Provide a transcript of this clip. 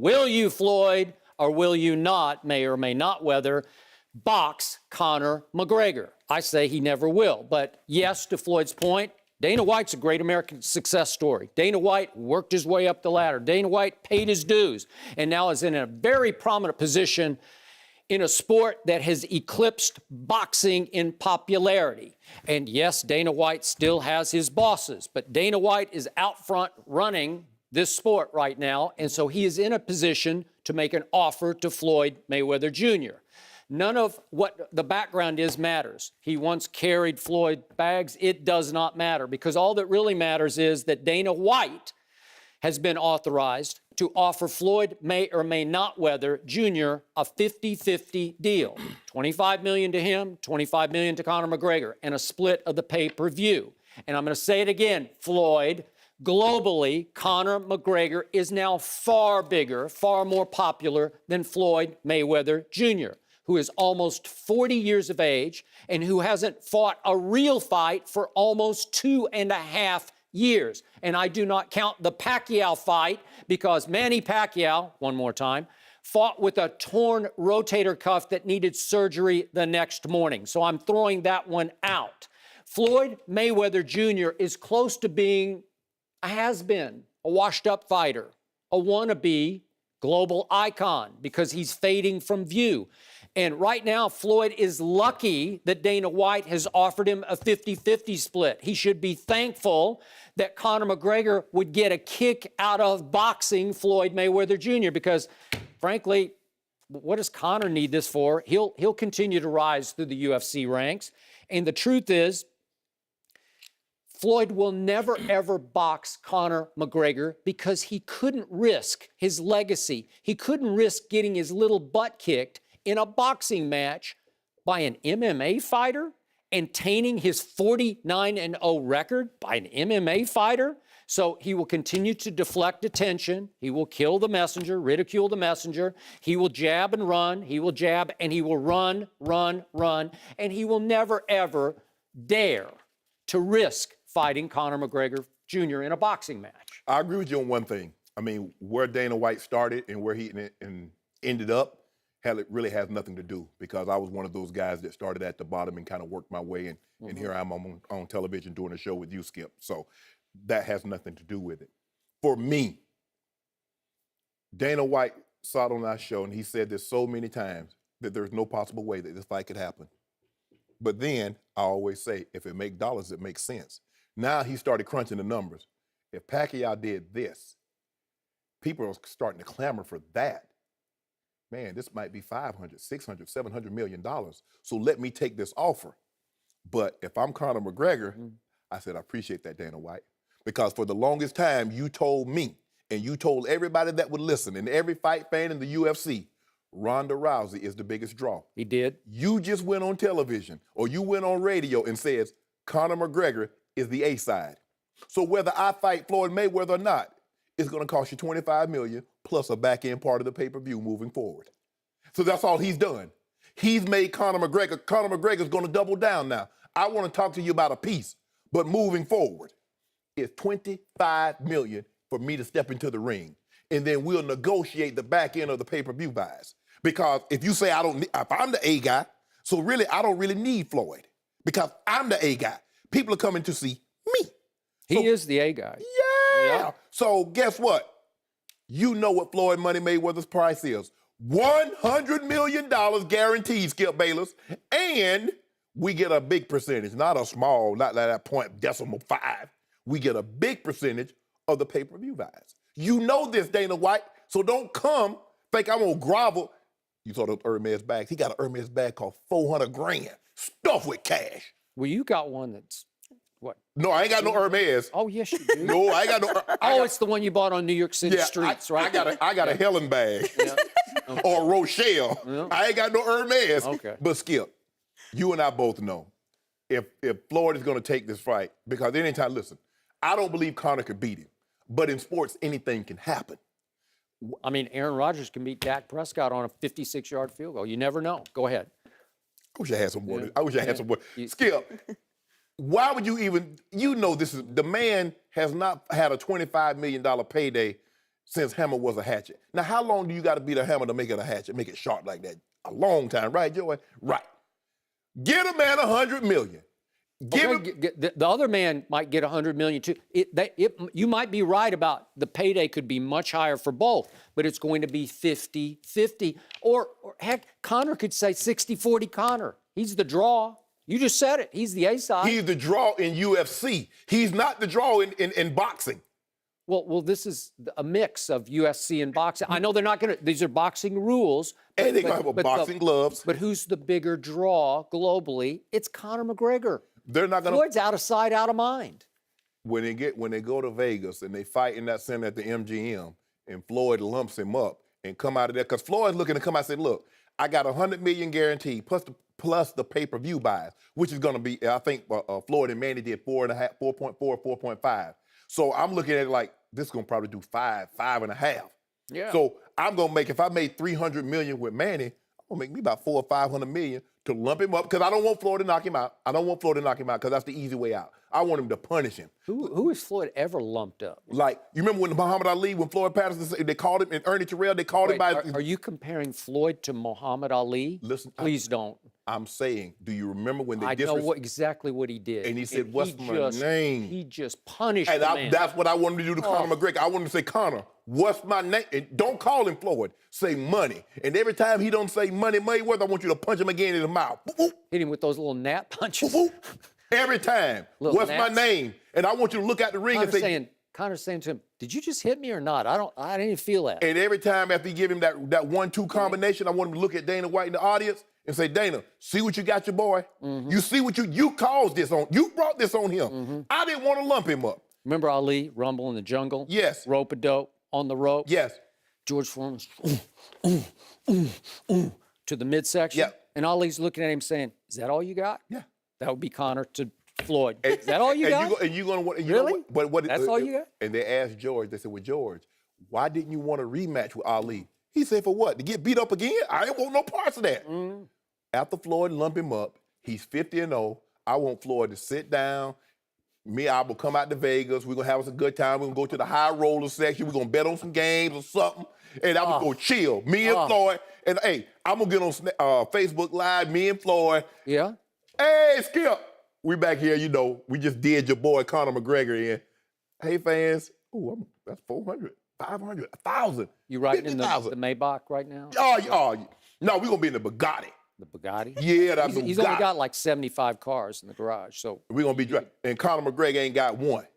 Will you, Floyd, or will you not, may or may not Weather, box Conor McGregor? I say he never will. But yes, to Floyd's point, Dana White's a great American success story. Dana White worked his way up the ladder. Dana White paid his dues and now is in a very prominent position in a sport that has eclipsed boxing in popularity. And yes, Dana White still has his bosses, but Dana White is out front running this sport right now, and so he is in a position to make an offer to Floyd Mayweather Jr. None of what the background is matters. He once carried Floyd bags. It does not matter, because all that really matters is that Dana White has been authorized to offer Floyd may or may not Weather Jr. a 50-50 deal. $25 million to him, $25 million to Conor McGregor, and a split of the pay-per-view. And I'm going to say it again, Floyd, globally, Conor McGregor is now far bigger, far more popular than Floyd Mayweather Jr., who is almost 40 years of age and who hasn't fought a real fight for almost 2.5 years. And I do not count the Pacquiao fight, because Manny Pacquiao, one more time, fought with a torn rotator cuff that needed surgery the next morning. So I'm throwing that one out. Floyd Mayweather Jr. is close to being a has-been, a washed-up fighter, a wannabe global icon, because he's fading from view. And right now, Floyd is lucky that Dana White has offered him a 50-50 split. He should be thankful that Conor McGregor would get a kick out of boxing Floyd Mayweather Jr., because, frankly, what does Conor need this for? He'll continue to rise through the UFC ranks. And the truth is, Floyd will never, ever box Conor McGregor, because he couldn't risk his legacy. He couldn't risk getting his little butt kicked in a boxing match by an MMA fighter and tainting his 49-0 record by an MMA fighter. So he will continue to deflect attention. He will kill the messenger, ridicule the messenger. He will jab and run. He will jab and he will run. And he will never, ever dare to risk fighting Conor McGregor Jr. in a boxing match. I agree with you on one thing. I mean, where Dana White started and where he ended up, hell, it really has nothing to do, because I was one of those guys that started at the bottom and kind of worked my way, and here I'm on television doing a show with you, Skip. So that has nothing to do with it. For me, Dana White saw it on our show, and he said this so many times, that there's no possible way that this fight could happen. But then I always say, if it makes dollars, it makes sense. Now he started crunching the numbers. If Pacquiao did this, people are starting to clamor for that. Man, this might be $500, $600, $700 million. So let me take this offer. But if I'm Conor McGregor, I said, I appreciate that, Dana White. Because for the longest time, you told me, and you told everybody that would listen, and every fight fan in the UFC, Ronda Rousey is the biggest draw. He did. You just went on television, or you went on radio and said, Conor McGregor is the A side. So whether I fight Floyd Mayweather or not, it's going to cost you $25 million plus a back-end part of the pay-per-view moving forward. So that's all he's done. He's made Conor McGregor. Conor McGregor's going to double down now. I want to talk to you about a piece, but moving forward, it's $25 million for me to step into the ring, and then we'll negotiate the back end of the pay-per-view buys. Because if you say if I'm the A guy, so really I don't really need Floyd, because I'm the A guy. People are coming to see me. He is the A guy. Yeah. So guess what? You know what Floyd Money Mayweather's price is. $100 million guaranteed, Skip Bayless. And we get a big percentage, not a small, not like that 0.5. We get a big percentage of the pay-per-view buys. You know this, Dana White, so don't come think I'm gonna grovel. You saw those Hermes bags. He got an Hermes bag called 400 grand, stuffed with cash. Well, you got one that's, what? No, I ain't got no Hermes. Oh, yes, you do. No, I ain't got no. It's the one you bought on New York City streets, right? I got a Helen bag. Yeah. Okay. Or a Rochelle. Yeah. I ain't got no Hermes. Okay. But Skip, you and I both know, if Floyd is gonna take this fight, because anytime, listen, I don't believe Conor could beat him, but in sports, anything can happen. I mean, Aaron Rodgers can beat Dak Prescott on a 56-yard field goal. You never know. Go ahead. I wish I had some more. Yeah. I wish I had some more. Skip, why would you even, this is, the man has not had a $25 million payday since hammer was a hatchet. Now, how long do you got to beat a hammer to make it a hatchet, make it sharp like that? A long time, right, Joey? Right. Get a man $100 million. The other man might get $100 million too. You might be right about the payday could be much higher for both, but it's going to be 50-50. Or heck, Conor could say 60-40 Conor. He's the draw. You just said it. He's the A side. He's the draw in UFC. He's not the draw in boxing. Well, this is a mix of UFC and boxing. I know they're not going to, these are boxing rules. And they're going to have boxing gloves. But who's the bigger draw globally? It's Conor McGregor. They're not going to. Floyd's out of sight, out of mind. When they go to Vegas and they fight in that center at the MGM and Floyd lumps him up and come out of there, because Floyd's looking to come out and say, look, I got $100 million guaranteed plus the pay-per-view buys, which is going to be, I think Floyd and Manny did 4.5, 4.4, 4.5. So I'm looking at it like, this is going to probably do 5.5. Yeah. So I'm going to make, if I made $300 million with Manny, I'm going to make me about $400 or $500 million to lump him up, because I don't want Floyd to knock him out. I don't want Floyd to knock him out, because that's the easy way out. I want him to punish him. Who has Floyd ever lumped up? Like, you remember when Muhammad Ali, when Floyd Patterson, they called him, and Ernie Terrell, they called him by... Are you comparing Floyd to Muhammad Ali? Listen, please don't. I'm saying, do you remember when they... I know exactly what he did. And he said, what's my name? He just punished and the man. That's what I wanted to do to Conor McGregor. I wanted to say, Conor, what's my name? And don't call him Floyd. Say money. And every time he don't say money, Mayweather, I want you to punch him again in the mouth. Boop, boop. Hit him with those little gnat punches. Boop, boop. Every time. What's my name? And I want you to look out the ring and say... Connor's saying to him, did you just hit me or not? I didn't feel that. And every time after you give him that 1-2 combination, I want him to look at Dana White in the audience and say, Dana, see what you got your boy? Mm-hmm. You see what you caused this on. You brought this on him. Mm-hmm. I didn't want to lump him up. Remember Ali, Rumble in the Jungle? Yes. Rope-a-dope on the rope? Yes. George Foreman's to the midsection. Yeah. And Ali's looking at him saying, is that all you got? Yeah. That would be Conor to Floyd. Is that all you got? Really? What, that's all you got? And they asked George, they said, well, George, why didn't you want a rematch with Ali? He said, for what? To get beat up again? I didn't want no parts of that. Mm. After Floyd lump him up, he's 50-0. I want Floyd to sit down. I will come out to Vegas. We're going to have us a good time. We're going to go to the high roller section. We're going to bet on some games or something. And I was going to chill. Me and Floyd. And, hey, I'm going to get on Facebook Live, me and Floyd. Yeah. Hey, Skip. We back here, we just did your boy Conor McGregor in. Hey, fans. Ooh, that's 400, 500, 1,000. You riding in the Maybach right now? Oh, no, we're going to be in the Bugatti. The Bugatti? Yeah, that's He's only got like 75 cars in the garage, so. We're going to be driving. And Conor McGregor ain't got one.